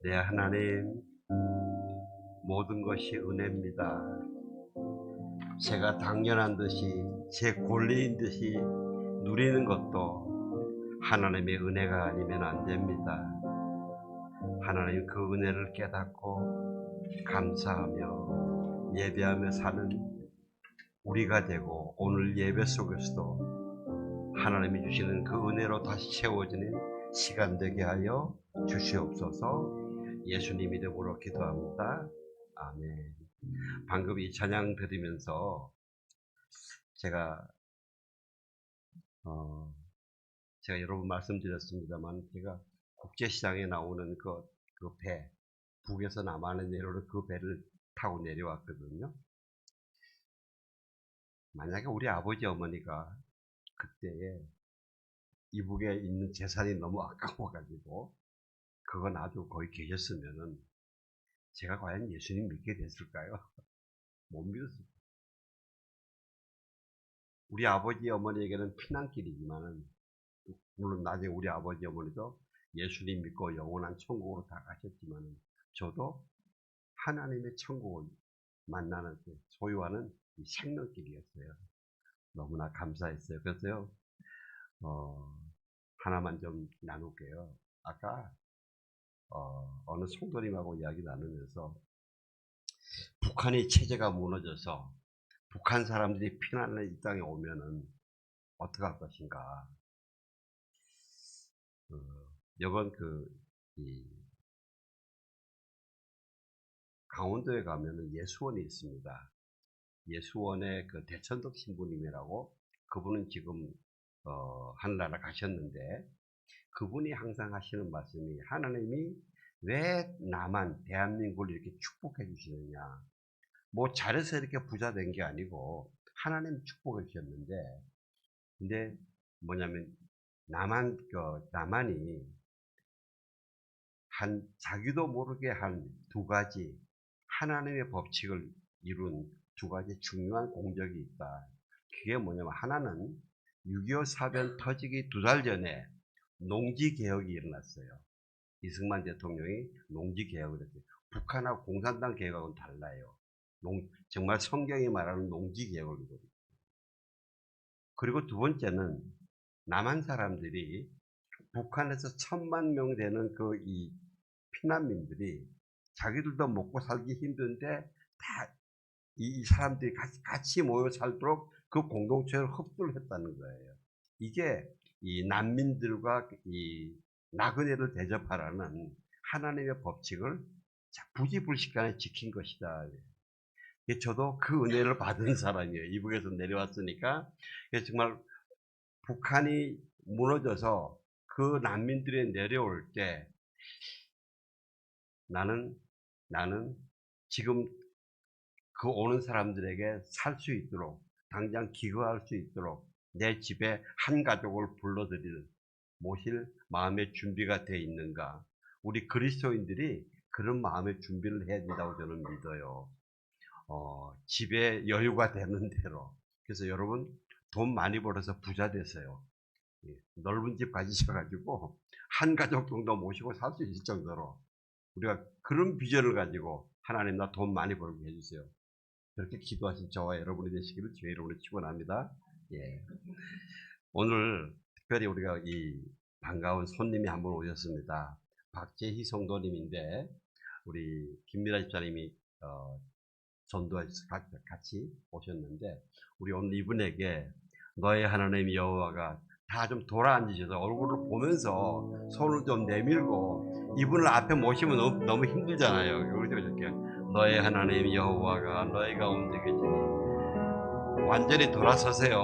내 하나님, 모든 것이 은혜입니다. 제가 당연한 듯이 제 권리인 듯이 누리는 것도 하나님의 은혜가 아니면 안 됩니다. 하나님 그 은혜를 깨닫고 감사하며 예배하며 사는 우리가 되고, 오늘 예배 속에서도 하나님이 주시는 그 은혜로 다시 채워지는 시간 되게 하여 주시옵소서. 예수님 이름으로 기도합니다. 아멘. 방금 이 찬양 들으면서 제가 여러 번 말씀드렸습니다만, 제가 국제시장에 나오는 그 배, 북에서 남한에 내려오는 그 배를 타고 내려왔거든요. 만약에 우리 아버지 어머니가 그때에 이북에 있는 재산이 너무 아까워가지고 그거 놔두고 거기 계셨으면은 제가 과연 예수님 믿게 됐을까요? 못 믿었을 거예요. 우리 아버지 어머니에게는 피난길이지만은, 물론 나중에 우리 아버지 어머니도 예수님 믿고 영원한 천국으로 다 가셨지만은, 저도 하나님의 천국을 만나는 소유하는 이 생명길이었어요. 너무나 감사했어요. 그래서요, 하나만 좀 나눌게요. 아까 어느 성도님하고 이야기 나누면서 북한의 체제가 무너져서 북한 사람들이 피난을 이 땅에 오면은 어떻게 할 것인가. 이번 강원도에 가면은 예수원이 있습니다. 예수원의 그 대천덕 신부님이라고, 그분은 지금 하늘나라 가셨는데, 그분이 항상 하시는 말씀이, 하나님이 왜 나만 대한민국을 이렇게 축복해 주시느냐. 뭐 잘해서 이렇게 부자 된 게 아니고 하나님 축복해 주셨는데, 근데 뭐냐면 남한이 자기도 모르게 한 두 가지 하나님의 법칙을 이룬 두 가지 중요한 공적이 있다. 그게 뭐냐면, 하나는 6.25 사변 터지기 2달 전에 농지개혁이 일어났어요. 이승만 대통령이 농지개혁을 했어요. 북한하고 공산당 개혁하고는 달라요. 정말 성경이 말하는 농지개혁을 이루거든요. 그리고 두 번째는, 남한 사람들이 북한에서 1,000만 명 되는 이 피난민들이 자기들도 먹고 살기 힘든데 다 이 사람들이 같이 모여 살도록 그 공동체를 흡수를 했다는 거예요. 이게 이 난민들과 이 나그네를 대접하라는 하나님의 법칙을 부지불식간에 지킨 것이다. 저도 그 은혜를 받은 사람이에요. 이북에서 내려왔으니까. 정말 북한이 무너져서 그 난민들이 내려올 때 나는 지금 그 오는 사람들에게 살 수 있도록, 당장 기거할 수 있도록 내 집에 한 가족을 모실 마음의 준비가 돼 있는가. 우리 그리스도인들이 그런 마음의 준비를 해야 된다고 저는 믿어요. 집에 여유가 되는 대로. 그래서 여러분, 돈 많이 벌어서 부자 되세요. 넓은 집 가지셔가지고 한 가족 정도 모시고 살 수 있을 정도로 우리가 그런 비전을 가지고, 하나님 나 돈 많이 벌게 해주세요. 그렇게 기도하신 저와 여러분이 되시기를 주의 이름으로 축원합니다. 예. 오늘 특별히 우리가 이 반가운 손님이 한 분 오셨습니다. 박재희 성도님인데, 우리 김미라 집사님이 전도해서 같이 오셨는데, 우리 오늘 이분에게 너의 하나님 여호와가 다 좀 돌아앉으셔서 얼굴을 보면서 손을 좀 내밀고, 이분을 앞에 모시면 너무 힘들잖아요. 그렇게 너의 하나님 여호와가 너희 가운데 계시니 완전히 돌아서세요.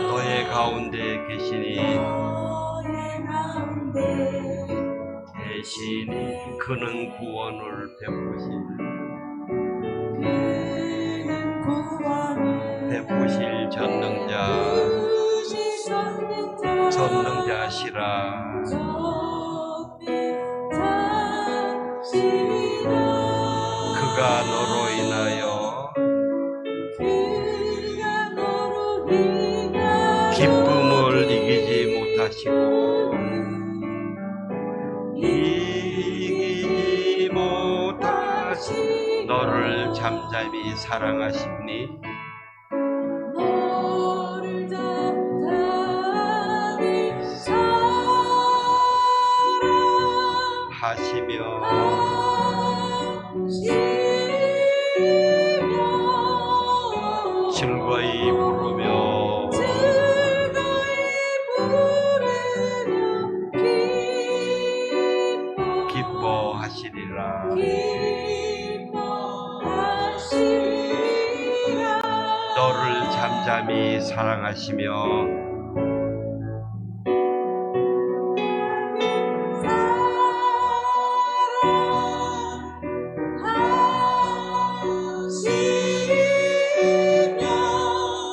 너의 가운데 계시니 그는 구원을 베푸실 전능자시라. 그가 너로 인하여 기쁨을 이기지 못하시고 이기지 못하시 너를 잠잠히 사랑하시니 하시며 즐거이 부르며 기뻐하시리라. 너를 잠잠히 사랑하시며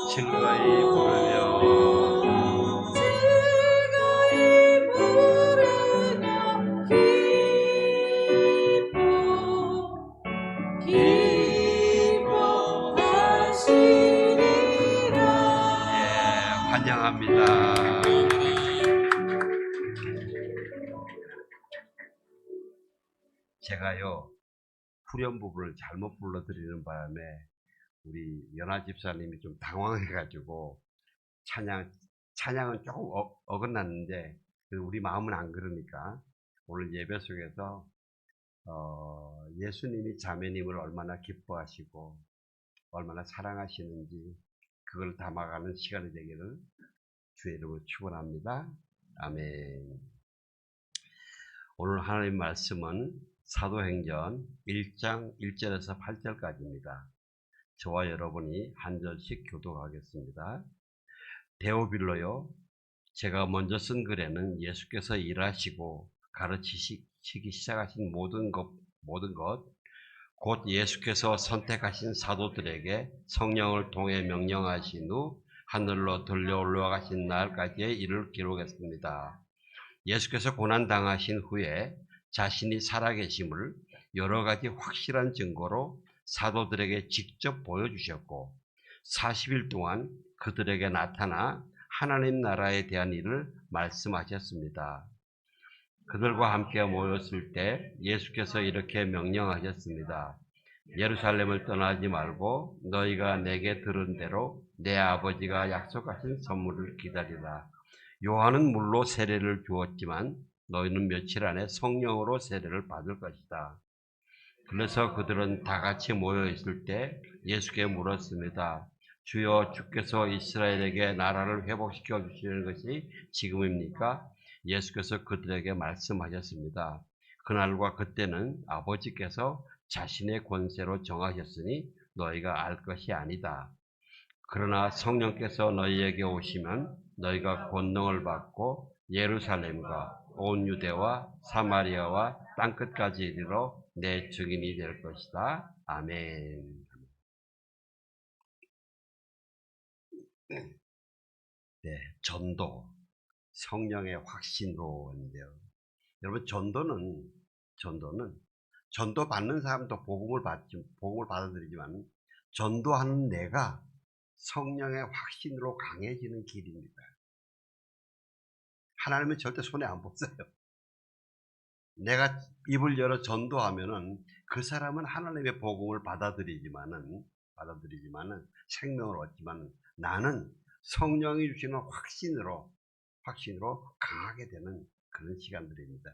즐거이 환영합니다. 제가요 후렴 부분을 잘못 불러드리는 바람에 우리 연하 집사님이 좀 당황해가지고 찬양은 조금 어긋났는데 우리 마음은 안 그러니까 오늘 예배 속에서 예수님이 자매님을 얼마나 기뻐하시고 얼마나 사랑하시는지 그걸 담아가는 시간이 되기를 주의 이름으로 축원합니다. 아멘. 오늘 하나님 말씀은 사도행전 1장 1절에서 8절까지입니다. 저와 여러분이 한 절씩 교독하겠습니다. 데오빌로요, 제가 먼저 쓴 글에는 예수께서 일하시고 가르치시기 시작하신 모든 것, 곧 예수께서 선택하신 사도들에게 성령을 통해 명령하신 후 하늘로 들려 올라가신 날까지의 일을 기록했습니다. 예수께서 고난당하신 후에 자신이 살아계심을 여러 가지 확실한 증거로 사도들에게 직접 보여주셨고 40일 동안 그들에게 나타나 하나님 나라에 대한 일을 말씀하셨습니다. 그들과 함께 모였을 때 예수께서 이렇게 명령하셨습니다. 예루살렘을 떠나지 말고 너희가 내게 들은 대로 내 아버지가 약속하신 선물을 기다리라. 요한은 물로 세례를 주었지만 너희는 며칠 안에 성령으로 세례를 받을 것이다. 그래서 그들은 다 같이 모여 있을 때 예수께 물었습니다. 주여, 주께서 이스라엘에게 나라를 회복시켜 주시는 것이 지금입니까? 예수께서 그들에게 말씀하셨습니다. 그날과 그때는 아버지께서 자신의 권세로 정하셨으니 너희가 알 것이 아니다. 그러나 성령께서 너희에게 오시면 너희가 권능을 받고 예루살렘과 온 유대와 사마리아와 땅끝까지 이르러 내 증인이 될 것이다. 아멘. 네, 전도, 성령의 확신으로 인데요. 여러분, 전도 받는 사람도 복음을 받아들이지만 전도하는 내가 성령의 확신으로 강해지는 길입니다. 하나님은 절대 손해 안 보세요. 내가 입을 열어 전도하면은 그 사람은 하나님의 복음을 받아들이지만은 생명을 얻지만 나는 성령이 주시는 확신으로 강하게 되는 그런 시간들입니다.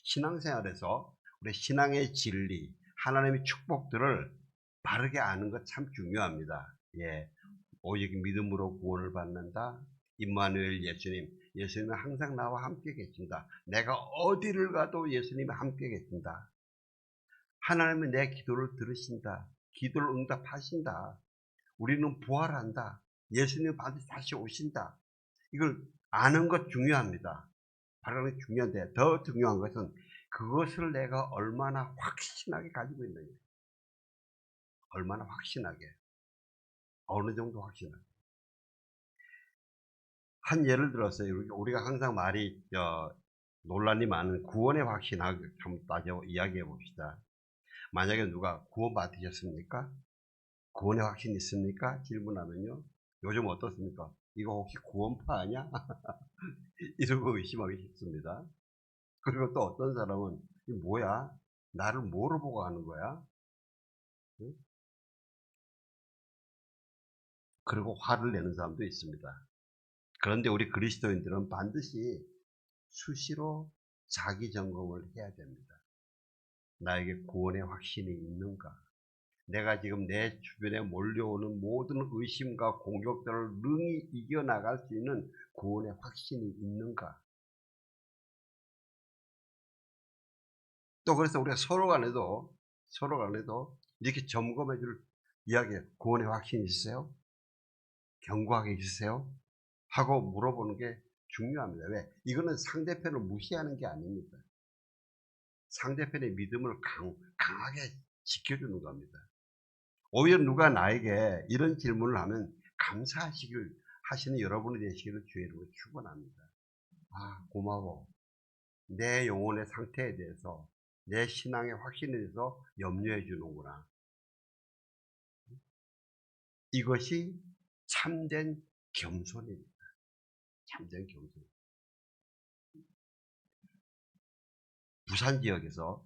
신앙생활에서 우리 신앙의 진리, 하나님의 축복들을 바르게 아는 것 참 중요합니다. 예, 오직 믿음으로 구원을 받는다. 임마누엘 예수님은 항상 나와 함께 계신다. 내가 어디를 가도 예수님이 함께 계신다. 하나님은 내 기도를 들으신다. 기도를 응답하신다. 우리는 부활한다. 예수님은 반드시 다시 오신다. 이걸 아는 것 중요합니다. 바로 중요한데 더 중요한 것은 그것을 내가 얼마나 확신하게 가지고 있느냐. 얼마나 확신하게. 어느 정도 확신하게. 한 예를 들어서 우리가 항상 말이 논란이 많은 구원의 확신하게 좀 따져 이야기해 봅시다. 만약에 누가 구원 받으셨습니까? 구원의 확신 있습니까? 질문하면요. 요즘 어떻습니까? 이거 혹시 구원파 아니야? 이러고 의심하기 쉽습니다. 그리고 또 어떤 사람은 이 뭐야? 나를 뭐로 보고 하는 거야? 응? 그리고 화를 내는 사람도 있습니다. 그런데 우리 그리스도인들은 반드시 수시로 자기 점검을 해야 됩니다. 나에게 구원의 확신이 있는가? 내가 지금 내 주변에 몰려오는 모든 의심과 공격들을 능히 이겨나갈 수 있는 구원의 확신이 있는가? 또 그래서 우리가 서로 간에도 이렇게 점검해 줄 이야기에 구원의 확신이 있으세요? 견고하게 있으세요? 하고 물어보는 게 중요합니다. 왜? 이거는 상대편을 무시하는 게 아닙니다. 상대편의 믿음을 강하게 지켜주는 겁니다. 오히려 누가 나에게 이런 질문을 하면 감사하시길 하시는 여러분이 되시기를 주의 이름으로 축원합니다. 아, 고마워. 내 영혼의 상태에 대해서, 내 신앙의 확신에 대해서 염려해 주는구나. 이것이 참된 겸손입니다. 참된 겸손. 부산 지역에서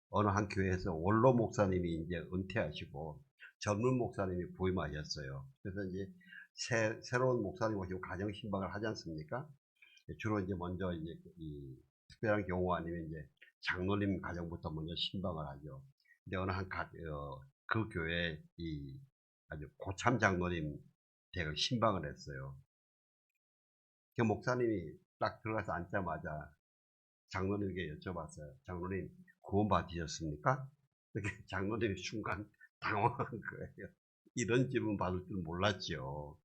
어느 한 교회에서 원로 목사님이 이제 은퇴하시고 젊은 목사님이 부임하셨어요. 그래서 이제 새로운 목사님 오시고 가정 신방을 하지 않습니까? 주로 이제 먼저 이제 이 특별한 경우 아니면 이제 장로님 가정부터 먼저 신방을 하죠. 근데 어느 그 교회에 이 아주 고참 장로님 댁을 신방을 했어요. 그 목사님이 딱 들어가서 앉자마자 장로님에게 여쭤봤어요. 장로님, 구원 받으셨습니까? 이렇게 장로님이 순간 당황한 거예요. 이런 질문 받을 줄 몰랐죠.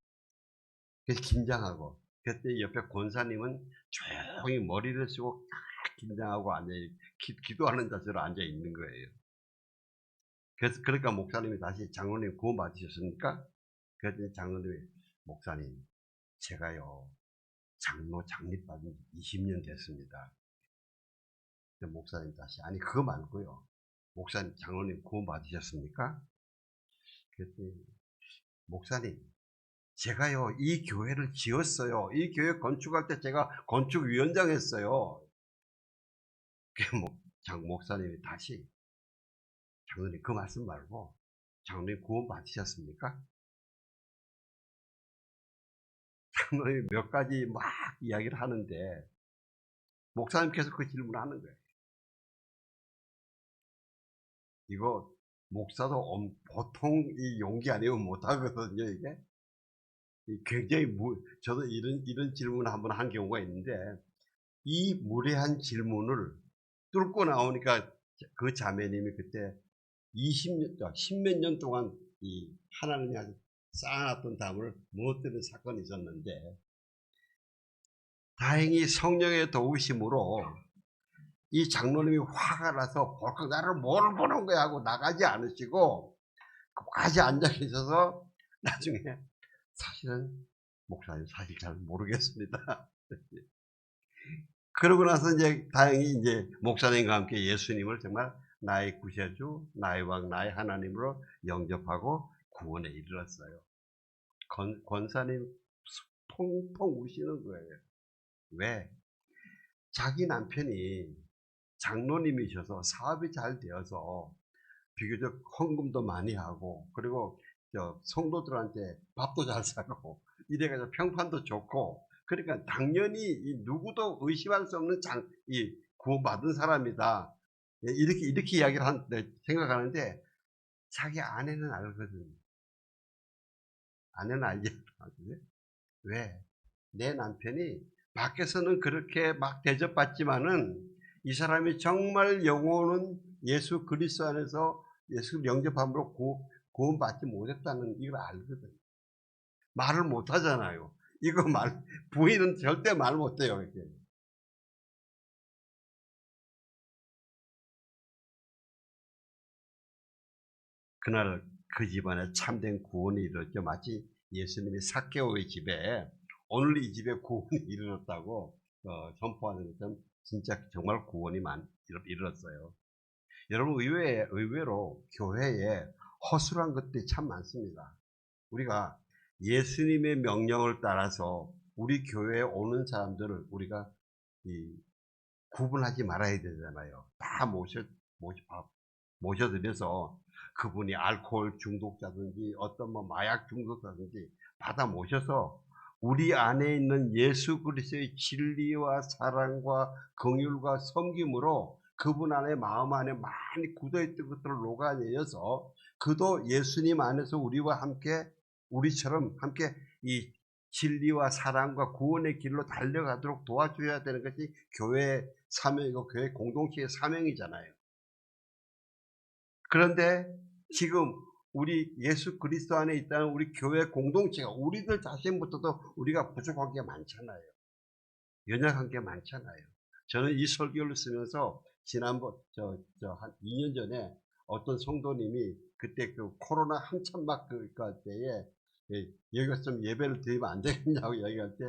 그래서 긴장하고, 그때 옆에 권사님은 조용히 머리를 쓰고 긴장하고 기도하는 자세로 앉아 있는 거예요. 그래서 그러니까 목사님이 다시 장로님 구원 받으셨습니까? 그랬더니 장로님이 목사님, 제가요 장로 장립받은 지 20년 됐습니다. 목사님 다시 아니 그거 말고요. 목사님 장로님 구원 받으셨습니까? 그랬더니 목사님 제가요 이 교회를 지었어요. 이 교회 건축할 때 제가 건축위원장 했어요. 장 목사님이 다시 장로님 그 말씀 말고 장로님 구원 받으셨습니까? 장로님 몇 가지 막 이야기를 하는데 목사님께서 그 질문을 하는 거예요. 이거 목사도 보통 이 용기 아니면 못 하거든요, 이게. 굉장히 저도 이런 질문을 한번 한 경우가 있는데 이 무례한 질문을 뚫고 나오니까 그 자매님이 그때 20년, 10몇 년 동안 이 하나님이 아주 쌓아놨던 담을 무너뜨린 사건이 있었는데 다행히 성령의 도우심으로 이 장로님이 화가 나서 벌컥 나를 뭘 보는 거야 하고 나가지 않으시고 끝까지 앉아 계셔서 나중에 사실은 목사님 사실 잘 모르겠습니다. 그러고 나서 이제 다행히 이제 목사님과 함께 예수님을 정말 나의 구세주, 나의 왕, 나의 하나님으로 영접하고 구원에 이르렀어요. 권사님 펑펑 우시는 거예요. 왜? 자기 남편이 장로님이셔서 사업이 잘 되어서 비교적 헌금도 많이 하고 그리고 성도들한테 밥도 잘 사고 이래가지고 평판도 좋고 그러니까 당연히 누구도 의심할 수 없는 이 구원받은 사람이다. 예, 이렇게 이야기를 생각하는데 자기 아내는 알거든. 아내는 알지. 왜? 내 남편이 밖에서는 그렇게 막 대접받지만은 이 사람이 정말 영혼은 예수 그리스도 안에서 예수 영접함으로 구원받지 못했다는 이걸 알거든. 말을 못 하잖아요. 이거 부인은 절대 말 못해요. 이렇게. 그날 그 집안에 참된 구원이 이르렀죠. 마치 예수님이 삭개오의 집에 오늘 이 집에 구원이 이르렀다고 선포하는 것처럼 진짜 정말 구원이 이르렀어요. 여러분 의외로 교회에 허술한 것들이 참 많습니다. 우리가 예수님의 명령을 따라서 우리 교회에 오는 사람들을 우리가 이 구분하지 말아야 되잖아요. 다 모셔드려서 그분이 알코올 중독자든지 어떤 뭐 마약 중독자든지 받아 모셔서 우리 안에 있는 예수 그리스도의 진리와 사랑과 긍휼과 섬김으로 그분 안에 마음 안에 많이 굳어있던 것들을 녹아내어서 그도 예수님 안에서 우리와 함께 우리처럼 함께 이 진리와 사랑과 구원의 길로 달려가도록 도와줘야 되는 것이 교회의 사명이고 교회 공동체의 사명이잖아요. 그런데 지금 우리 예수 그리스도 안에 있다는 우리 교회 공동체가 우리들 자신부터도 우리가 부족한 게 많잖아요. 연약한 게 많잖아요. 저는 이 설교를 쓰면서 지난번 한 2년 전에 어떤 성도님이 그때 그 코로나 한참 막 그럴 때에 여기서 좀 예배를 드리면 안 되겠냐고 얘기할 때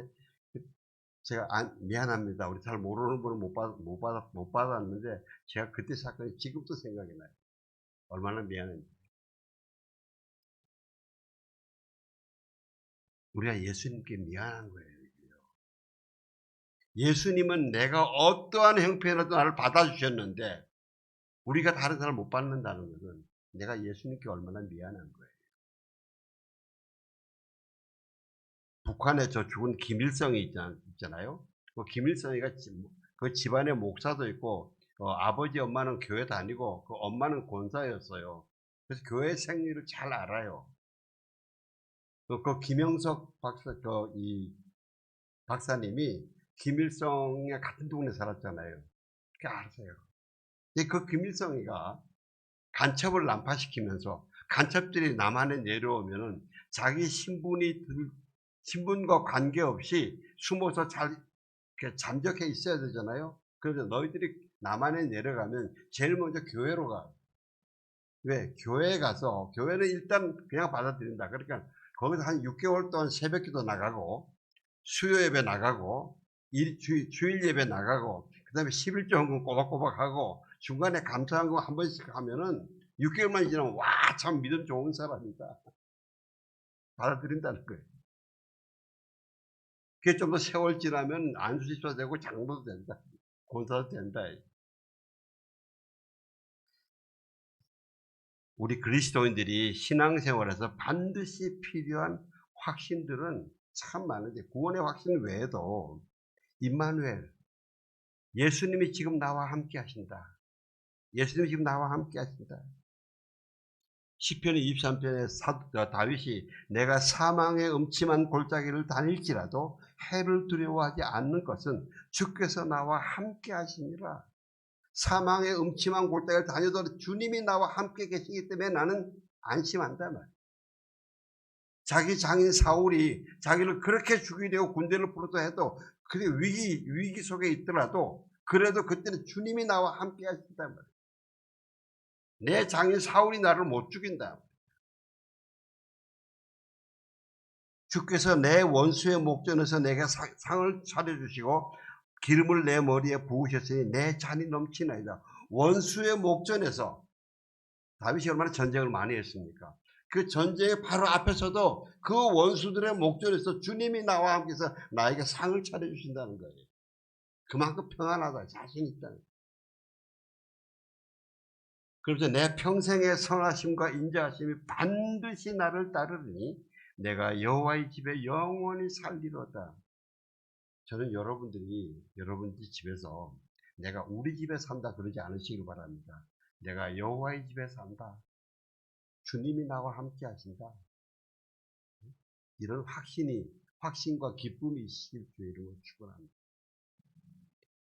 제가 미안합니다. 우리 잘 모르는 분은 못 받았는데 제가 그때 사건이 지금도 생각이 나요. 얼마나 미안한지. 우리가 예수님께 미안한 거예요. 예수님은 내가 어떠한 형편에도 나를 받아주셨는데 우리가 다른 사람을 못 받는다는 것은 내가 예수님께 얼마나 미안한 거예요. 북한에 저 죽은 김일성이 있잖아요. 그 김일성이가 그 집안에 목사도 있고 아버지 엄마는 교회 다니고 그 엄마는 권사였어요. 그래서 교회 생리를 잘 알아요. 그 김영석 박사님이 김일성이 같은 동네 살았잖아요. 그게 아세요. 그 김일성이가 간첩을 난파시키면서 간첩들이 남한에 내려오면은 자기 신분과 관계없이 숨어서 잘 잠적해 있어야 되잖아요. 그래서 너희들이 남한에 내려가면 제일 먼저 교회로 가. 왜? 교회에 가서 교회는 일단 그냥 받아들인다. 그러니까 거기서 한 6개월 동안 새벽기도 나가고 수요 예배 나가고 주일 예배 나가고 그다음에 11조 헌금 꼬박꼬박 하고 중간에 감사한 거 한 번씩 하면은 6개월만 지나면 와 참 믿음 좋은 사람이다. 받아들인다는 거예요. 그게 좀 더 세월 지나면 안수집사 되고 장로도 된다. 권사도 된다. 우리 그리스도인들이 신앙생활에서 반드시 필요한 확신들은 참 많은데 구원의 확신 외에도 임마누엘 예수님이 지금 나와 함께 하신다. 예수님이 지금 나와 함께 하신다. 시편 23편에 다윗이 내가 사망의 음침한 골짜기를 다닐지라도 해를 두려워하지 않는 것은 주께서 나와 함께 하시니라. 사망의 음침한 골짜기를 다녀도 주님이 나와 함께 계시기 때문에 나는 안심한다 말이야. 자기 장인 사울이 자기를 그렇게 죽이려고 군대를 부르다 해도 그게 위기 속에 있더라도 그래도 그때는 주님이 나와 함께 하신다 말이야. 내 장인 사울이 나를 못 죽인다. 주께서 내 원수의 목전에서 내게 상을 차려주시고 기름을 내 머리에 부으셨으니 내 잔이 넘치나이다. 원수의 목전에서 다윗이 얼마나 전쟁을 많이 했습니까? 그 전쟁의 바로 앞에서도 그 원수들의 목전에서 주님이 나와 함께해서 나에게 상을 차려주신다는 거예요. 그만큼 평안하다, 자신 있다는 거예요. 그래서 내 평생의 선하심과 인자하심이 반드시 나를 따르니 내가 여호와의 집에 영원히 살리로다. 저는 여러분들이 집에서 내가 우리 집에 산다 그러지 않으시길 바랍니다. 내가 여호와의 집에 산다. 주님이 나와 함께 하신다. 이런 확신과 기쁨이 있을 주 이름으로 축원합니다.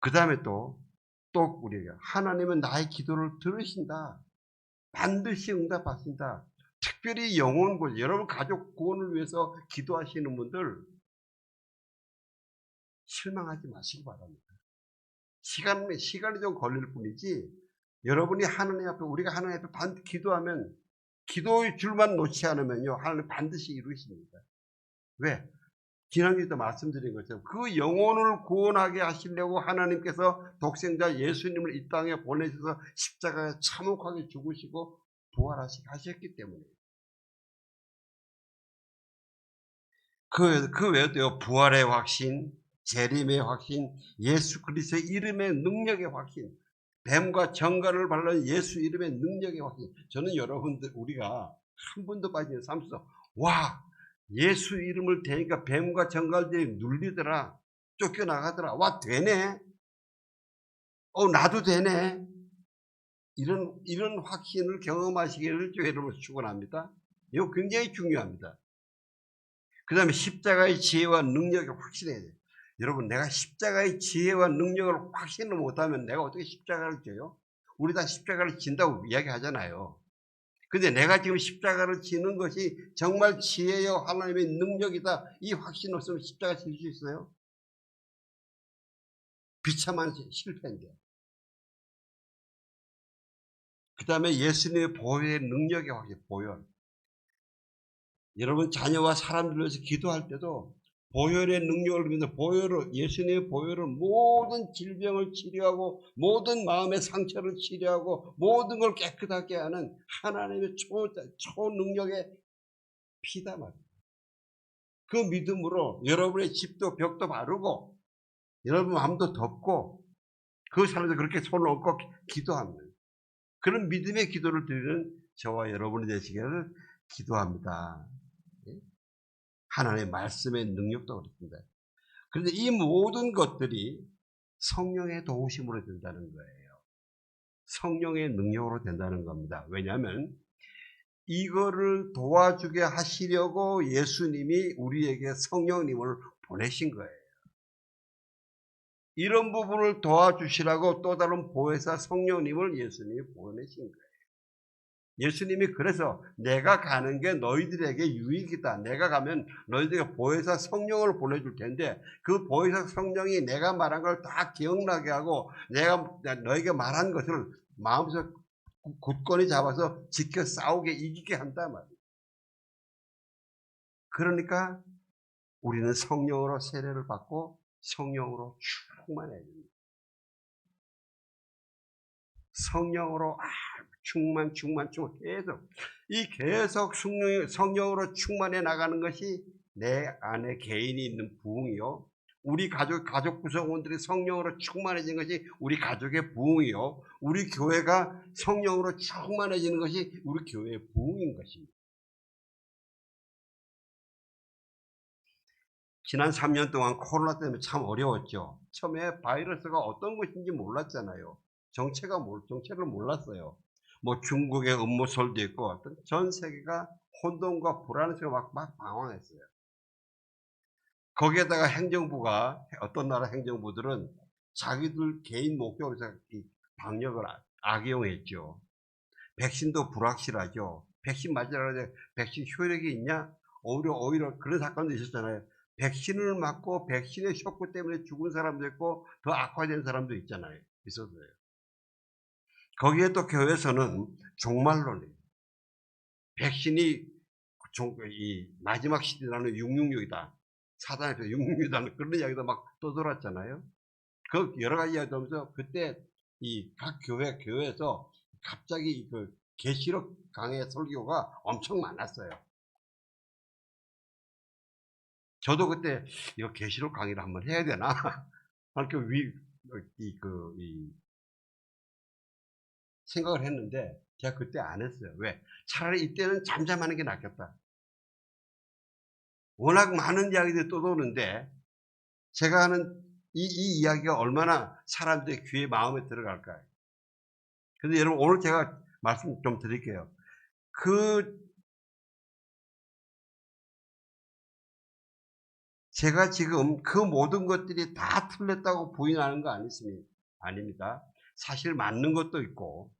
그 다음에 또 우리가 하나님은 나의 기도를 들으신다. 반드시 응답하신다. 특별히 영혼 구원, 여러분 가족 구원을 위해서 기도하시는 분들 실망하지 마시기 바랍니다. 시간이 좀 걸릴 뿐이지 여러분이 우리가 하나님 앞에 반드시 기도하면 기도의 줄만 놓지 않으면요 하나님 반드시 이루십니다. 왜? 지난주에도 말씀드린 것처럼 그 영혼을 구원하게 하시려고 하나님께서 독생자 예수님을 이 땅에 보내셔서 십자가에 참혹하게 죽으시고 부활하셨기 때문에 그 외에도요, 부활의 확신, 재림의 확신, 예수 그리스도의 이름의 능력의 확신, 뱀과 정갈을 발라는 예수 이름의 능력의 확신. 저는 여러분들, 우리가 한 번도 빠지는 삶 속에서, 와, 예수 이름을 대니까 뱀과 정갈들이 눌리더라, 쫓겨나가더라, 와, 되네, 나도 되네, 이런 확신을 경험하시기를 여러분 축원합니다. 이거 굉장히 중요합니다. 그 다음에 십자가의 지혜와 능력이 확신해야 돼요. 여러분, 내가 십자가의 지혜와 능력을 확신을 못하면 내가 어떻게 십자가를 져요? 우리 다 십자가를 진다고 이야기하잖아요. 근데 내가 지금 십자가를 지는 것이 정말 지혜요 하나님의 능력이다, 이 확신 없으면 십자가 질 수 있어요? 비참한 실패인데. 그 다음에 예수님의 보혈의 능력의 확신, 보혈. 여러분, 자녀와 사람들을 위해서 기도할 때도 보혈의 능력을 믿는, 예수님의 보혈은 모든 질병을 치료하고 모든 마음의 상처를 치료하고 모든 걸 깨끗하게 하는 하나님의 초능력의 피다 말이에요. 그 믿음으로 여러분의 집도 벽도 바르고 여러분 마음도 덮고 그 사람들 그렇게 손을 얹고 기도합니다. 그런 믿음의 기도를 드리는 저와 여러분이 되시기를 기도합니다. 하나님의 말씀의 능력도 그렇습니다. 그런데 이 모든 것들이 성령의 도우심으로 된다는 거예요. 성령의 능력으로 된다는 겁니다. 왜냐하면 이거를 도와주게 하시려고 예수님이 우리에게 성령님을 보내신 거예요. 이런 부분을 도와주시라고 또 다른 보혜사 성령님을 예수님이 보내신 거예요. 예수님이 그래서 내가 가는 게 너희들에게 유익이다, 내가 가면 너희들에게 보혜사 성령을 보내줄 텐데 그 보혜사 성령이 내가 말한 걸 다 기억나게 하고 내가 너에게 말한 것을 마음에서 굳건히 잡아서 지켜 싸우게 이기게 한단 말이에요. 그러니까 우리는 성령으로 세례를 받고 성령으로 충만해야 됩니다. 성령으로 충만 계속 성령으로 충만해 나가는 것이 내 안에 개인이 있는 부흥이요, 우리 가족 구성원들이 성령으로 충만해진 것이 우리 가족의 부흥이요, 우리 교회가 성령으로 충만해지는 것이 우리 교회의 부흥인 것입니다. 지난 3년 동안 코로나 때문에 참 어려웠죠. 처음에 바이러스가 어떤 것인지 몰랐잖아요. 정체를 몰랐어요. 뭐 중국의 음모설도 있고 어떤 전 세계가 혼돈과 불안에서 막 방황했어요. 거기에다가 어떤 나라 행정부들은 자기들 개인 목적으로 이 방역을 악용했죠. 백신도 불확실하죠. 백신 맞으라고 해서 백신 효력이 있냐? 오히려 그런 사건도 있었잖아요. 백신을 맞고 백신의 쇼크 때문에 죽은 사람도 있고 더 악화된 사람도 있었어요. 거기에 또 교회에서는 종말론이에요. 백신이 이 마지막 시대라는 666이다. 사단에서 666이다는 그런 이야기도 막 떠돌았잖아요. 그 여러 가지 이야기도 하면서 그때 이 각 교회에서 갑자기 그 계시록 강의 설교가 엄청 많았어요. 저도 그때 이거 계시록 강의를 한번 해야 되나? 이렇게 생각을 했는데 제가 그때 안 했어요. 왜? 차라리 이때는 잠잠하는 게 낫겠다. 워낙 많은 이야기들이 떠도는데 제가 하는 이 이야기가 얼마나 사람들의 귀에 마음에 들어갈까요? 근데 여러분, 오늘 제가 말씀 좀 드릴게요. 제가 지금 그 모든 것들이 다 틀렸다고 부인하는 거 아닙니다. 사실 맞는 것도 있고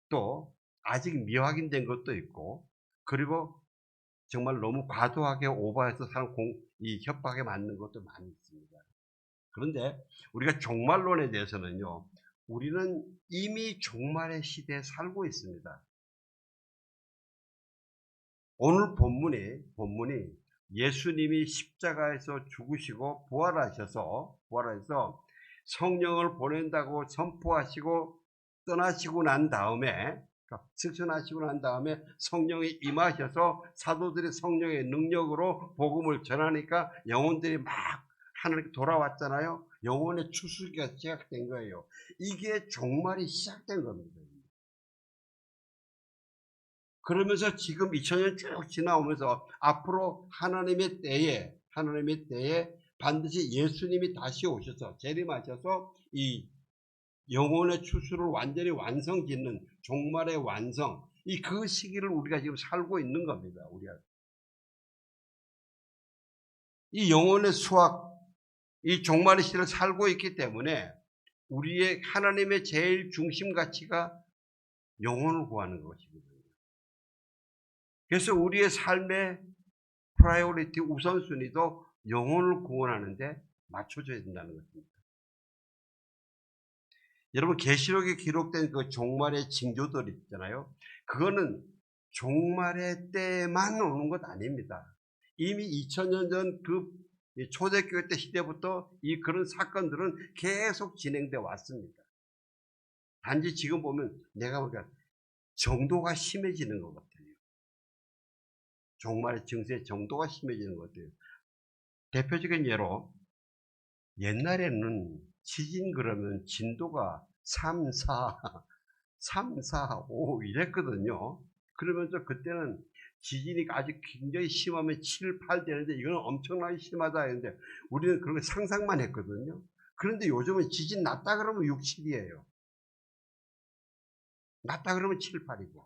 또 아직 미확인된 것도 있고 그리고 정말 너무 과도하게 오버해서 이 협박에 맞는 것도 많이 있습니다. 그런데 우리가 종말론에 대해서는요, 우리는 이미 종말의 시대에 살고 있습니다. 오늘 본문이 예수님이 십자가에서 죽으시고 부활하셔서 성령을 보낸다고 선포하시고 떠나시고 난 다음에 승천하시고 난 다음에 성령이 임하셔서 사도들이 성령의 능력으로 복음을 전하니까 영혼들이 막 하나님께 돌아왔잖아요. 영혼의 추수기가 시작된 거예요. 이게 종말이 시작된 겁니다. 그러면서 지금 2000년 쭉 지나오면서 앞으로 하나님의 때에 반드시 예수님이 다시 오셔서 재림하셔서 이 영혼의 추수를 완전히 완성짓는 종말의 완성, 그 시기를 우리가 지금 살고 있는 겁니다. 우리가 이 영혼의 수확, 이 종말의 시를 살고 있기 때문에 우리의 하나님의 제일 중심 가치가 영혼을 구하는 것이거든요. 그래서 우리의 삶의 프라이오리티 우선순위도 영혼을 구원하는데 맞춰줘야 된다는 것입니다. 여러분 계시록에 기록된 그 종말의 징조들 있잖아요. 그거는 종말의 때만 오는 것 아닙니다. 이미 2000년 전 그 초대교회 때 시대부터 그런 사건들은 계속 진행돼 왔습니다. 단지 지금 보면 내가 보니까 정도가 심해지는 것 같아요. 종말의 증세의 정도가 심해지는 것 같아요. 대표적인 예로 옛날에는 지진 그러면 진도가 3, 4, 5 이랬거든요. 그러면서 그때는 지진이 아직 굉장히 심하면 7, 8 되는데 이거는 엄청나게 심하다 했는데 우리는 그런 거 상상만 했거든요. 그런데 요즘은 지진 났다 그러면 6, 7이에요. 났다 그러면 7, 8이고.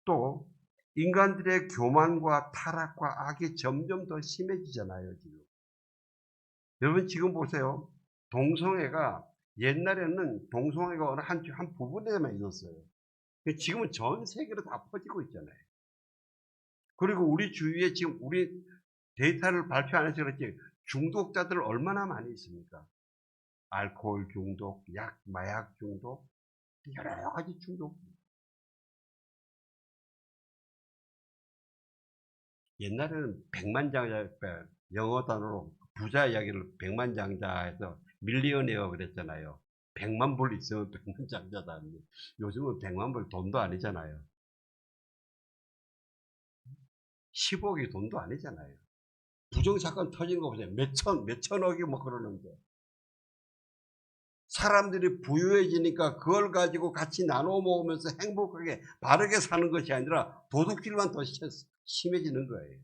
또 인간들의 교만과 타락과 악이 점점 더 심해지잖아요, 지금. 여러분 지금 보세요. 동성애가 옛날에는 동성애가 어느 한 부분에만 있었어요. 지금은 전 세계로 다 퍼지고 있잖아요. 그리고 우리 주위에 지금 우리 데이터를 발표 안 해서 그렇지 중독자들 얼마나 많이 있습니까? 알코올 중독, 마약 중독, 여러 가지 중독. 옛날에는 백만장자, 영어 단어로 부자 이야기를 백만장자에서 밀리언웨어 그랬잖아요. 100만 불 있으면 백만장자다. 요즘은 100만 불 돈도 아니잖아요. 10억이 돈도 아니잖아요. 부정사건 터진 거 보세요. 몇천억이 뭐 그러는데. 사람들이 부유해지니까 그걸 가지고 같이 나눠 먹으면서 행복하게 바르게 사는 것이 아니라 도둑질만 더 심해지는 거예요.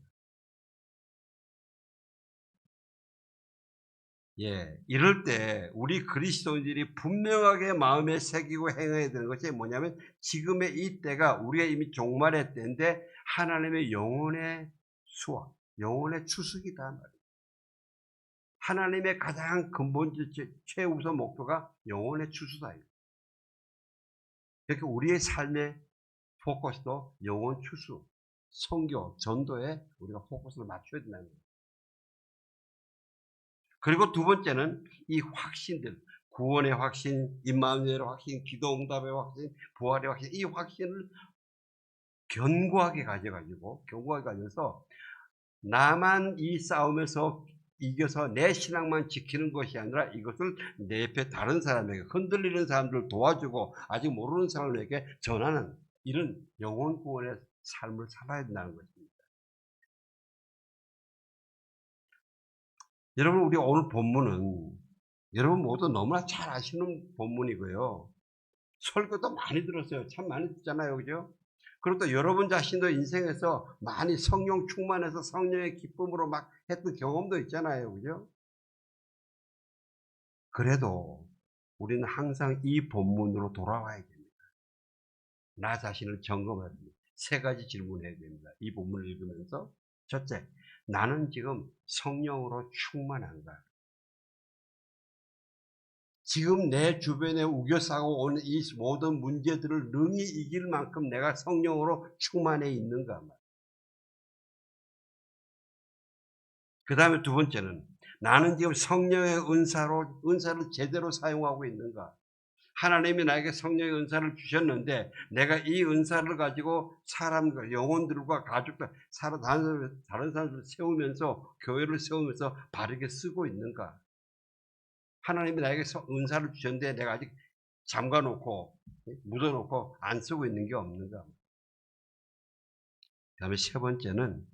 예, 이럴 때 우리 그리스도인들이 분명하게 마음에 새기고 행해야 되는 것이 뭐냐면 지금의 이 때가 우리가 이미 종말의 때인데 하나님의 영혼의 수확, 영혼의 추수기다 말이에요. 하나님의 가장 근본적 최우선 목표가 영혼의 추수다. 그러니까 우리의 삶의 포커스도 영혼 추수, 선교, 전도에 우리가 포커스를 맞춰야 된다는 거예요. 그리고 두 번째는 이 확신들, 구원의 확신, 임마누엘의 확신, 기도 응답의 확신, 부활의 확신, 이 확신을 견고하게 가져서 나만 이 싸움에서 이겨서 내 신앙만 지키는 것이 아니라 이것을 내 옆에 다른 사람에게 흔들리는 사람들을 도와주고 아직 모르는 사람에게 전하는 이런 영혼 구원의 삶을 살아야 된다는 것입니다. 여러분 우리 오늘 본문은 여러분 모두 너무나 잘 아시는 본문이고요. 설교도 많이 들었어요. 참 많이 듣잖아요. 그죠? 그리고 또 여러분 자신도 인생에서 많이 성령 충만해서 성령의 기쁨으로 막 했던 경험도 있잖아요. 그죠? 그래도 우리는 항상 이 본문으로 돌아와야 됩니다. 나 자신을 점검해야 됩니다. 세 가지 질문해야 됩니다. 이 본문을 읽으면서 첫째, 나는 지금 성령으로 충만한가? 지금 내 주변에 우겨싸고 오는 이 모든 문제들을 능히 이길 만큼 내가 성령으로 충만해 있는가? 그 다음에 두 번째는 나는 지금 성령의 은사를 제대로 사용하고 있는가? 하나님이 나에게 성령의 은사를 주셨는데 내가 이 은사를 가지고 사람과 영혼들과 가족들, 다른 사람들을 세우면서 교회를 세우면서 바르게 쓰고 있는가? 하나님이 나에게 은사를 주셨는데 내가 아직 잠가놓고 묻어놓고 안 쓰고 있는 게 없는가. 그다음에 세 번째는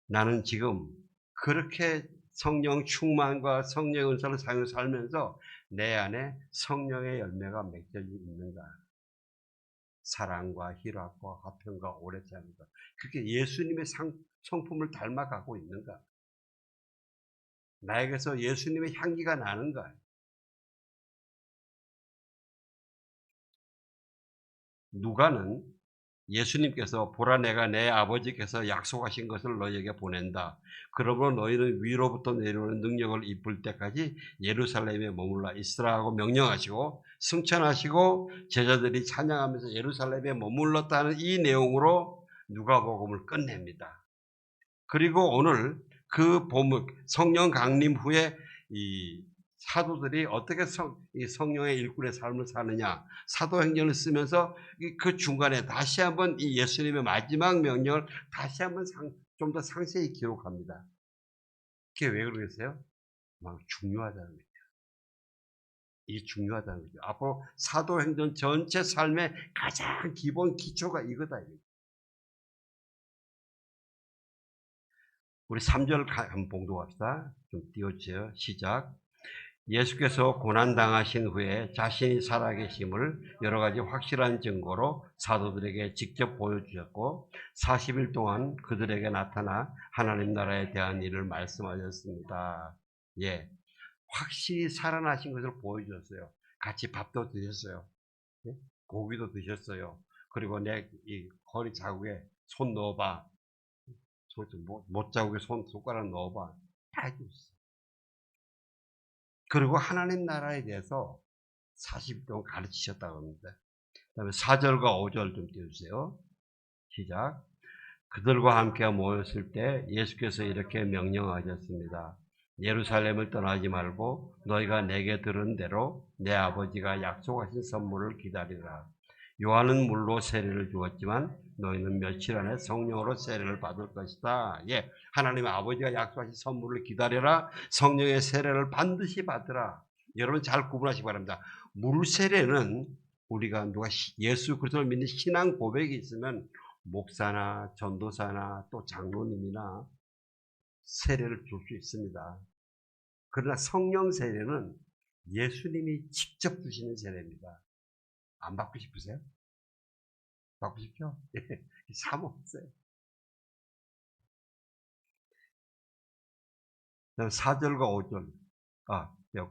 나는 지금 그렇게 성령 충만과 성령의 은사를 사용해 살면서 내 안에 성령의 열매가 맺혀져 있는가. 사랑과 희락과 화평과 오래 참과 그게 예수님의 성품을 닮아가고 있는가. 나에게서 예수님의 향기가 나는가. 누가는 예수님께서 보라 내가 내 아버지께서 약속하신 것을 너희에게 보낸다. 그러므로 너희는 위로부터 내려오는 능력을 입을 때까지 예루살렘에 머물러 있으라고 명령하시고 승천하시고 제자들이 찬양하면서 예루살렘에 머물렀다는 이 내용으로 누가복음을 끝냅니다. 그리고 오늘 그 본문 성령 강림 후에 이 사도들이 어떻게 이 성령의 일꾼의 삶을 사느냐 사도행전을 쓰면서 그 중간에 다시 한번 이 예수님의 마지막 명령을 다시 한번 좀 더 상세히 기록합니다. 그게 왜 그러겠어요? 막 중요하다는 거죠. 이게 중요하다는 거죠. 앞으로 사도행전 전체 삶의 가장 기본 기초가 이거다. 우리 3절 한번 봉독합시다. 좀 띄워주세요. 시작. 예수께서 고난당하신 후에 자신이 살아계심을 여러 가지 확실한 증거로 사도들에게 직접 보여주셨고 40일 동안 그들에게 나타나 하나님 나라에 대한 일을 말씀하셨습니다. 예, 확실히 살아나신 것을 보여주셨어요. 같이 밥도 드셨어요. 예? 고기도 드셨어요. 그리고 내 이 허리 자국에 손 넣어봐. 못 자국에 손가락 넣어봐. 다 해줬어요. 그리고 하나님 나라에 대해서 40일 동안 가르치셨다고 합니다. 그 다음에 4절과 5절 좀 띄워주세요. 시작. 그들과 함께 모였을 때 예수께서 이렇게 명령하셨습니다. 예루살렘을 떠나지 말고 너희가 내게 들은 대로 내 아버지가 약속하신 선물을 기다리라. 요한은 물로 세례를 주었지만 너희는 며칠 안에 성령으로 세례를 받을 것이다. 예, 하나님의 아버지가 약속하신 선물을 기다려라. 성령의 세례를 반드시 받으라. 여러분 잘 구분하시기 바랍니다. 물 세례는 우리가 누가 예수 그리스도를 믿는 신앙 고백이 있으면 목사나 전도사나 또 장로님이나 세례를 줄 수 있습니다. 그러나 성령 세례는 예수님이 직접 주시는 세례입니다. 안 받고 싶으세요? 받고 싶죠? 예, 사모없어요. 4절과 5절,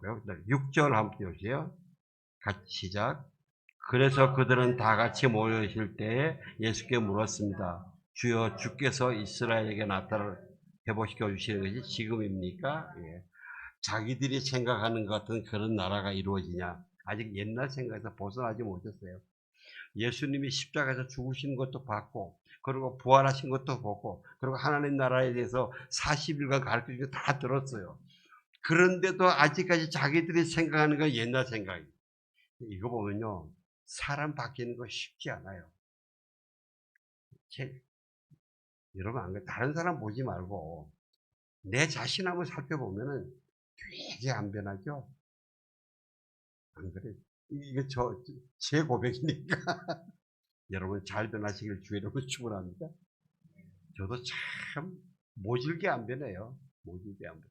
배웠고요. 6절 한번 띄워주세요. 같이 시작. 그래서 그들은 다 같이 모여 있을 때에 예수께 물었습니다. 주여 주께서 이스라엘에게 나타를 회복시켜 주시는 것이 지금입니까? 예. 자기들이 생각하는 것 같은 그런 나라가 이루어지냐? 아직 옛날 생각에서 벗어나지 못했어요. 예수님이 십자가에서 죽으신 것도 봤고, 그리고 부활하신 것도 보고, 그리고 하나님 나라에 대해서 40일간 가르쳐 주고 다 들었어요. 그런데도 아직까지 자기들이 생각하는 건 옛날 생각이에요. 이거 보면요, 사람 바뀌는 거 쉽지 않아요. 여러분, 안 그래? 다른 사람 보지 말고, 내 자신 한번 살펴보면은 되게 안 변하죠? 안 그래? 이게 제 고백이니까. 여러분 잘 변하시길 주의 이름으로 축원합니다. 저도 참 모질게 안 변해요. 모질게 안 변해요.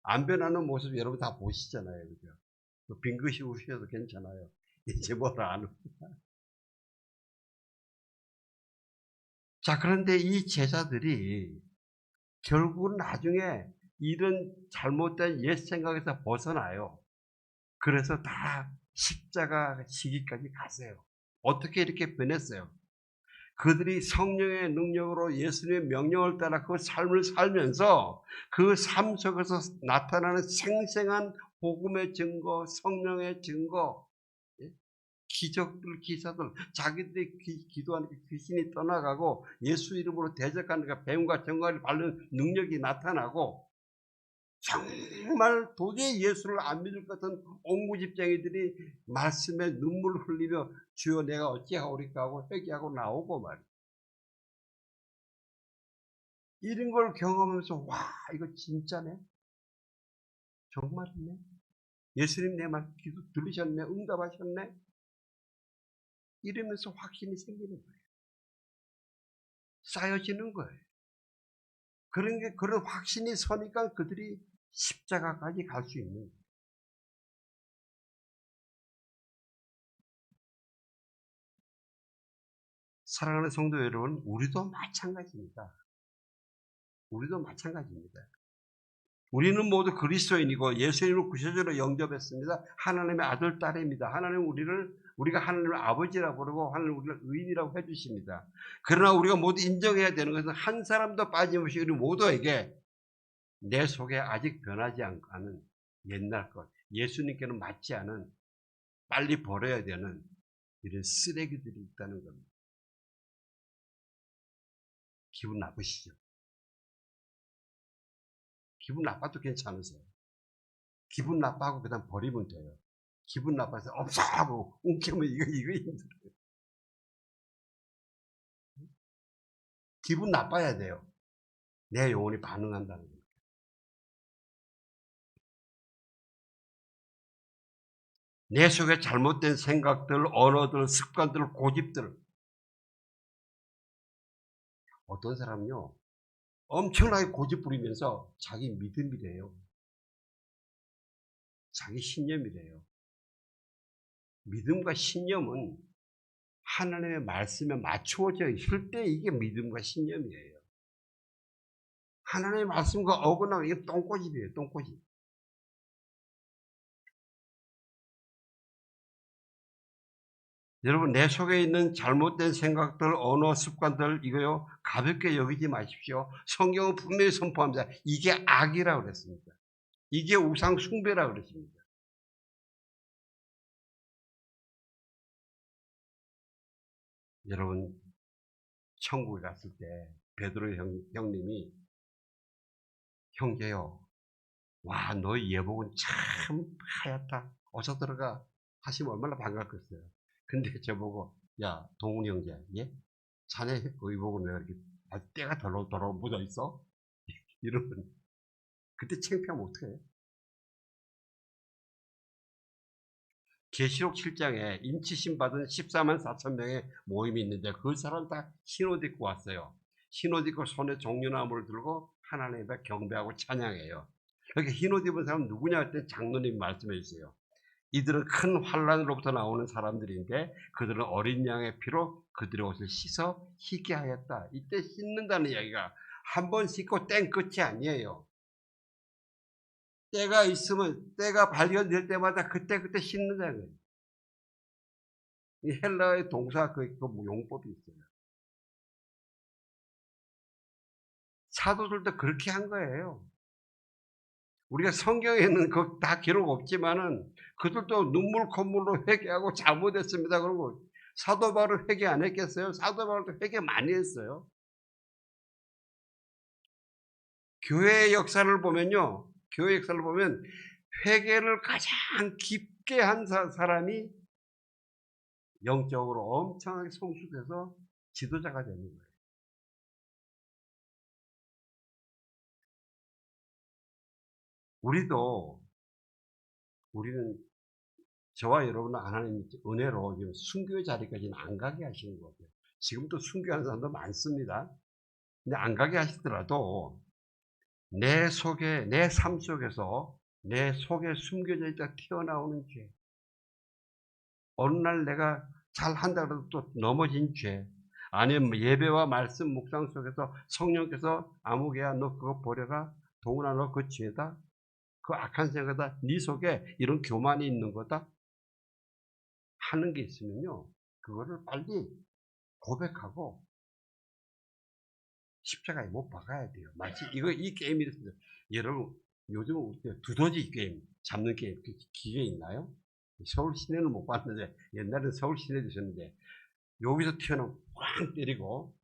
안 변하는 모습 여러분 다 보시잖아요. 그죠? 빙긋이 우셔도 괜찮아요. 이제 뭘 안. 자, 그런데 이 제자들이 결국은 나중에 이런 잘못된 옛 생각에서 벗어나요. 그래서 다 십자가 시기까지 갔어요. 어떻게 이렇게 변했어요? 그들이 성령의 능력으로 예수님의 명령을 따라 그 삶을 살면서 그 삶 속에서 나타나는 생생한 복음의 증거, 성령의 증거, 예? 기적들, 기사들, 자기들이 기도하니까 귀신이 떠나가고 예수 이름으로 대적하니까 뱀과 정갈이 밟는 능력이 나타나고 정말 도저히 예수를 안 믿을 것 같은 옹구집쟁이들이 말씀에 눈물 흘리며 주여 내가 어찌하오리까 하고 회개하고 나오고 말이에요. 이런 걸 경험하면서 와 이거 진짜네. 정말이네. 예수님 내 말 기도 들으셨네. 응답하셨네. 이러면서 확신이 생기는 거예요. 쌓여지는 거예요. 그런 확신이 서니까 그들이 십자가까지 갈 수 있는 거예요. 사랑하는 성도 여러분, 우리도 마찬가지입니다. 우리도 마찬가지입니다. 우리는 모두 그리스도인이고 예수님을 구세주로 영접했습니다. 하나님의 아들, 딸입니다. 하나님 우리가 하나님을 아버지라고 부르고 하나님 우리를 의인이라고 해주십니다. 그러나 우리가 모두 인정해야 되는 것은 한 사람도 빠짐없이 우리 모두에게 내 속에 아직 변하지 않은 옛날 것, 예수님께는 맞지 않은 빨리 버려야 되는 이런 쓰레기들이 있다는 겁니다. 기분 나쁘시죠? 기분 나빠도 괜찮으세요. 기분 나빠하고 그다음 버리면 돼요. 기분 나빠서 없어 하고 움켜면 이거 힘들어요. 기분 나빠야 돼요. 내 영혼이 반응한다는 거예요. 내 속에 잘못된 생각들, 언어들, 습관들, 고집들. 어떤 사람은요, 엄청나게 고집 부리면서 자기 믿음이래요. 자기 신념이래요. 믿음과 신념은 하나님의 말씀에 맞추어져 있을 때 이게 믿음과 신념이에요. 하나님의 말씀과 어긋나면 이게 똥꼬집이에요. 똥꼬집. 여러분 내 속에 있는 잘못된 생각들, 언어, 습관들 이거요 가볍게 여기지 마십시오. 성경은 분명히 선포합니다. 이게 악이라고 그랬습니다. 이게 우상 숭배라고 그랬습니다. 여러분 천국에 갔을 때 베드로 형님이 형제요, 와 너 예복은 참 하얗다. 어서 들어가 하시면 얼마나 반갑겠어요. 근데 저보고 야 동훈이 형제, 예? 자네 의복은 왜 이렇게 때가 덜어 묻어 있어? 이러면 그때 창피하면 어떡해? 계시록 7장에 인치심 받은 14만 4천 명의 모임이 있는데 그 사람 다 흰옷 입고 왔어요. 흰옷 입고 손에 종려나무를 들고 하나님 앞에 경배하고 찬양해요. 이렇게 흰옷 입은 사람 누구냐 할 때 장로님 말씀해 주세요. 이들은 큰 환란으로부터 나오는 사람들인데 그들은 어린 양의 피로 그들의 옷을 씻어 희게 하였다. 이때 씻는다는 이야기가 한 번 씻고 땡 끝이 아니에요. 때가 있으면 때가 발견될 때마다 그때 씻는다는 거예요. 이 헬라의 동사 그 용법이 있어요. 사도들도 그렇게 한 거예요. 우리가 성경에는 그 다 기록 없지만은 그들도 눈물 콧물로 회개하고 잘못했습니다. 그러고 사도 바울 회개 안 했겠어요? 사도 바울도 회개 많이 했어요. 교회의 역사를 보면요. 교회 역사를 보면 회개를 가장 깊게 한 사람이 영적으로 엄청나게 성숙해서 지도자가 되는 거예요. 우리는 저와 여러분은 하나님 은혜로 지금 순교 자리까지는 안 가게 하시는 거고요. 지금도 순교하는 사람도 많습니다. 근데 안 가게 하시더라도 내 속에, 내 삶 속에서 내 속에 숨겨져 있다 튀어나오는 죄. 어느 날 내가 잘 한다 그래도 또 넘어진 죄. 아니면 예배와 말씀 묵상 속에서 성령께서 아무개야 너 그거 버려라. 동훈아 너 그 죄다. 그 악한 생각이다. 네 속에 이런 교만이 있는 거다. 하는 게 있으면요. 그거를 빨리 고백하고 십자가에 못 박아야 돼요. 마치 이 게임이 있습니다. 여러분 요즘 두더지 게임 잡는 게임 기계 있나요? 서울 시내는 못 봤는데 옛날에 서울 시내 드셨는데 여기서 튀어나오면 꽝 때리고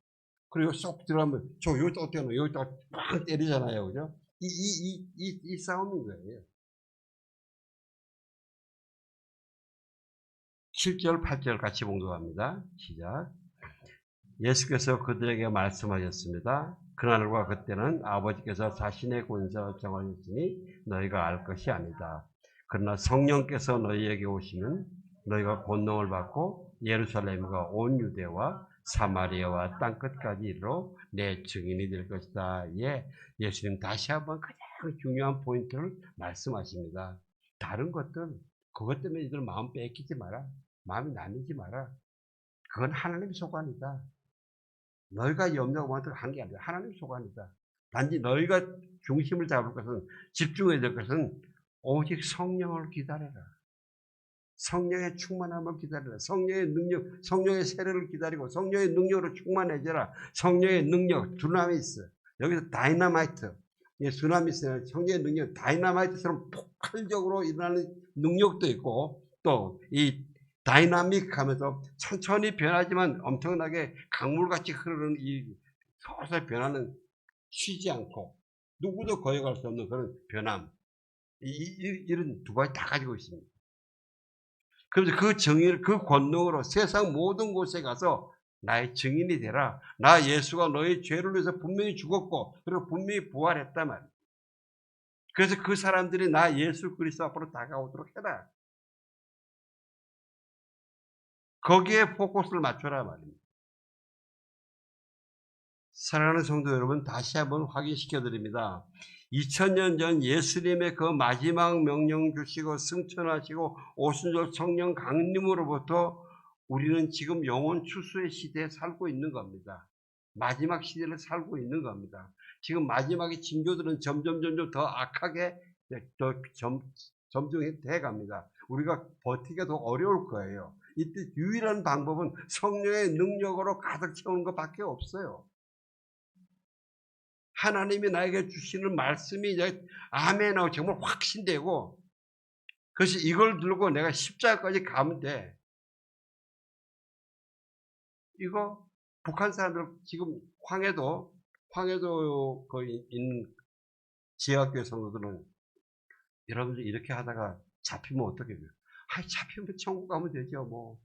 그리고 쏙 들어가면 저 여기 또 튀어나오면 여기 또꽝 때리잖아요. 그죠? 이 싸움인 거예요. 7절 8절 같이 봉독합니다. 시작. 예수께서 그들에게 말씀하셨습니다. 그날과 그때는 아버지께서 자신의 권세를 정하셨으니 너희가 알 것이 아니다. 그러나 성령께서 너희에게 오시면 너희가 권능을 받고 예루살렘과 온 유대와 사마리아와 땅끝까지 이르러 내 증인이 될 것이다. 예, 예수님 다시 한번 가장 중요한 포인트를 말씀하십니다. 다른 것들, 그것 때문에 이들 마음 뺏기지 마라. 마음이 나뉘지 마라. 그건 하나님 소관이다. 너희가 염려하고 한 게 아니라 하나님 소관이다. 단지 너희가 중심을 잡을 것은, 집중해야 될 것은 오직 성령을 기다려라. 성령의 충만함을 기다려라. 성령의 능력, 성령의 세례를 기다리고 성령의 능력으로 충만해져라. 성령의 능력, 두나미스. 여기서 다이나마이트. 두나미스, 성령의 능력, 다이나마이트처럼 폭발적으로 일어나는 능력도 있고, 또 이 다이나믹 하면서 천천히 변하지만 엄청나게 강물같이 흐르는 이 서서히 변하는, 쉬지 않고 누구도 거역할 수 없는 그런 변함. 이런 두 가지 다 가지고 있습니다. 그래서 그 정의를, 그 권능으로 세상 모든 곳에 가서 나의 증인이 되라. 나 예수가 너의 죄를 위해서 분명히 죽었고, 그리고 분명히 부활했단 말이에요. 그래서 그 사람들이 나 예수 그리스도 앞으로 다가오도록 해라. 거기에 포커스를 맞춰라 말입니다. 사랑하는 성도 여러분, 다시 한번 확인시켜 드립니다. 2000년 전 예수님의 그 마지막 명령 주시고 승천하시고 오순절 성령 강림으로부터 우리는 지금 영혼 추수의 시대에 살고 있는 겁니다. 마지막 시대를 살고 있는 겁니다. 지금 마지막에 징조들은 점점 더 악하게 점증돼 갑니다. 우리가 버티기가 더 어려울 거예요. 이때 유일한 방법은 성령의 능력으로 가득 채우는 것밖에 없어요. 하나님이 나에게 주시는 말씀이 이제 아멘하고 정말 확신되고, 그래서 이걸 들고 내가 십자가까지 가면 돼. 이거 북한 사람들 지금 황해도 거기 있는 지하교회 성도들은, 여러분들 이렇게 하다가 잡히면 어떻게 돼요? 잡히면 천국 가면 되죠. 뭐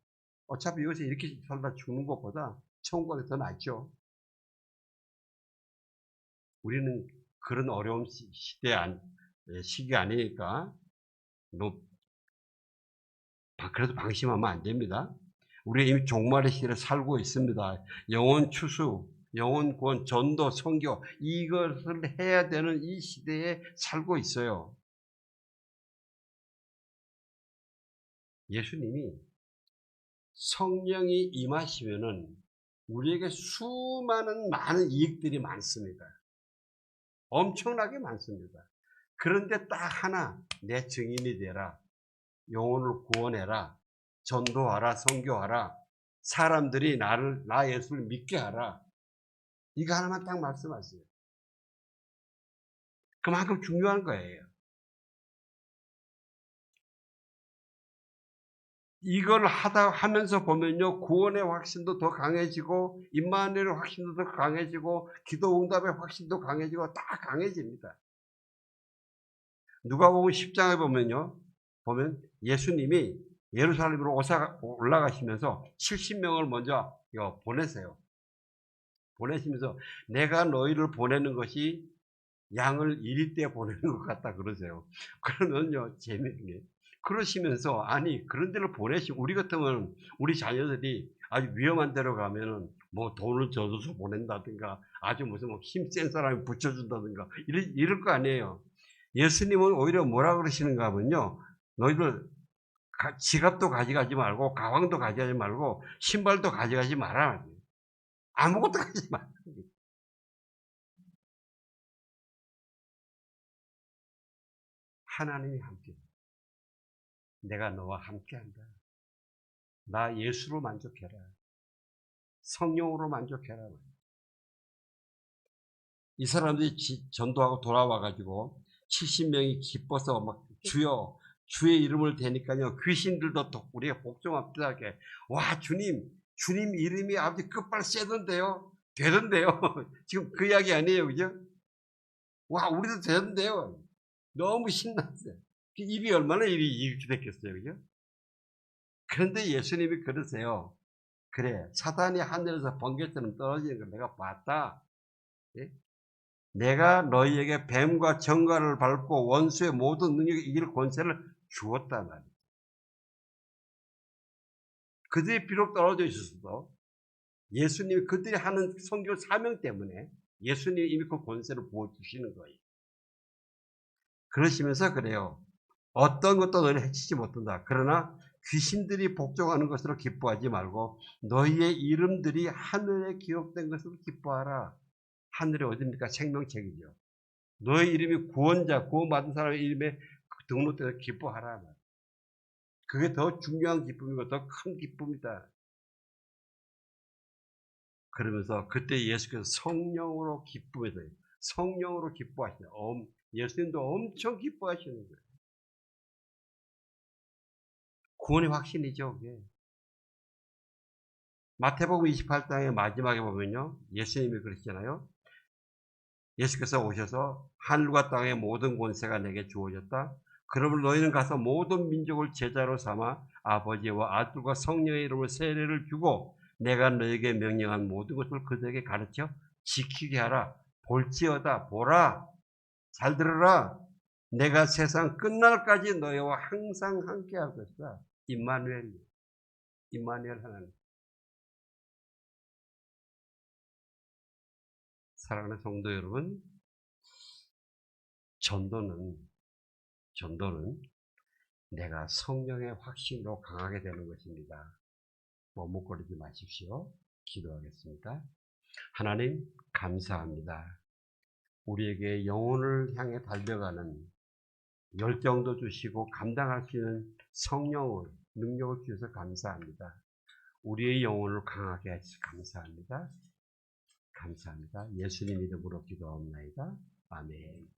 어차피 여기서 이렇게 살다 죽는 것보다 천국 가는 게 더 낫죠. 우리는 그런 어려운 시기 아니니까 그래도 방심하면 안 됩니다. 우리가 이미 종말의 시대를 살고 있습니다. 영혼 추수, 영혼 구원, 전도, 선교, 이것을 해야 되는 이 시대에 살고 있어요. 예수님이 성령이 임하시면은 우리에게 많은 이익들이 많습니다. 엄청나게 많습니다. 그런데 딱 하나, 내 증인이 되라. 영혼을 구원해라. 전도하라. 선교하라. 사람들이 나 예수를 믿게 하라. 이거 하나만 딱 말씀하세요. 그만큼 중요한 거예요. 이걸 하면서 보면요, 구원의 확신도 더 강해지고, 임마누엘의 확신도 더 강해지고, 기도 응답의 확신도 강해지고, 다 강해집니다. 누가복음 10장에 보면 예수님이 예루살렘으로 올라가시면서 70명을 먼저 보내세요. 보내시면서 내가 너희를 보내는 것이 양을 이리때 보내는 것 같다 그러세요. 그러면요, 재미있는 게, 그러시면서, 아니, 그런 데를 우리 같으면 우리 자녀들이 아주 위험한 데로 가면은 뭐 돈을 줘서 보낸다든가, 아주 무슨 힘센 사람이 붙여준다든가, 이럴 거 아니에요. 예수님은 오히려 뭐라 그러시는가 하면요, 너희들 지갑도 가져가지 말고, 가방도 가져가지 말고, 신발도 가져가지 마라. 아무것도 가져가지 마라. 하나님이 함께, 내가 너와 함께한다. 나 예수로 만족해라. 성령으로 만족해라. 이 사람들이 전도하고 돌아와가지고 70명이 기뻐서 막 주의 이름을 대니까요, 귀신들도 우리가 복종합니다. 와, 주님 이름이 아버지 끝발 세던데요, 되던데요. 지금 그 이야기 아니에요, 그죠? 와, 우리도 되던데요. 너무 신났어요. 입이 얼마나 이렇게 됐겠어요, 그죠? 그런데 예수님이 그러세요. 그래, 사단이 하늘에서 번개처럼 떨어지는 걸 내가 봤다. 예? 내가 너희에게 뱀과 정갈을 밟고 원수의 모든 능력을 이길 권세를 주었다 말이야. 그들이 비록 떨어져 있었어도 예수님이 그들이 하는 선교 사명 때문에 예수님이 이미 그 권세를 부어주시는 거예요. 그러시면서 그래요. 어떤 것도 너희를 해치지 못한다. 그러나 귀신들이 복종하는 것으로 기뻐하지 말고 너희의 이름들이 하늘에 기록된 것으로 기뻐하라. 하늘이 어딥니까? 생명책이죠. 너희 이름이 구원자, 구원받은 사람의 이름에 등록돼서 기뻐하라. 그게 더 중요한 기쁨이고 더 큰 기쁨이다. 그러면서 그때 예수께서 성령으로 기쁨에서 성령으로 기뻐하시는 예수님도 엄청 기뻐하시는 거예요. 구원의 확신이죠. 그게. 마태복음 28장의 마지막에 보면요. 예수님이 그러시잖아요. 예수께서 오셔서 하늘과 땅의 모든 권세가 내게 주어졌다. 그러므로 너희는 가서 모든 민족을 제자로 삼아 아버지와 아들과 성령의 이름으로 세례를 주고 내가 너에게 명령한 모든 것을 그들에게 가르쳐 지키게 하라. 볼지어다 보라. 잘 들어라. 내가 세상 끝날까지 너희와 항상 함께 할 것이다. 임마누엘 하나님. 사랑하는 성도 여러분, 전도는 내가 성령의 확신으로 강하게 되는 것입니다. 머뭇거리지 마십시오. 기도하겠습니다. 하나님, 감사합니다. 우리에게 영혼을 향해 달려가는 열정도 주시고 감당할 수 있는 성령을, 능력을 주셔서 감사합니다. 우리의 영혼을 강하게 하셔서 감사합니다. 감사합니다. 예수님 이름으로 기도하옵나이다. 아멘.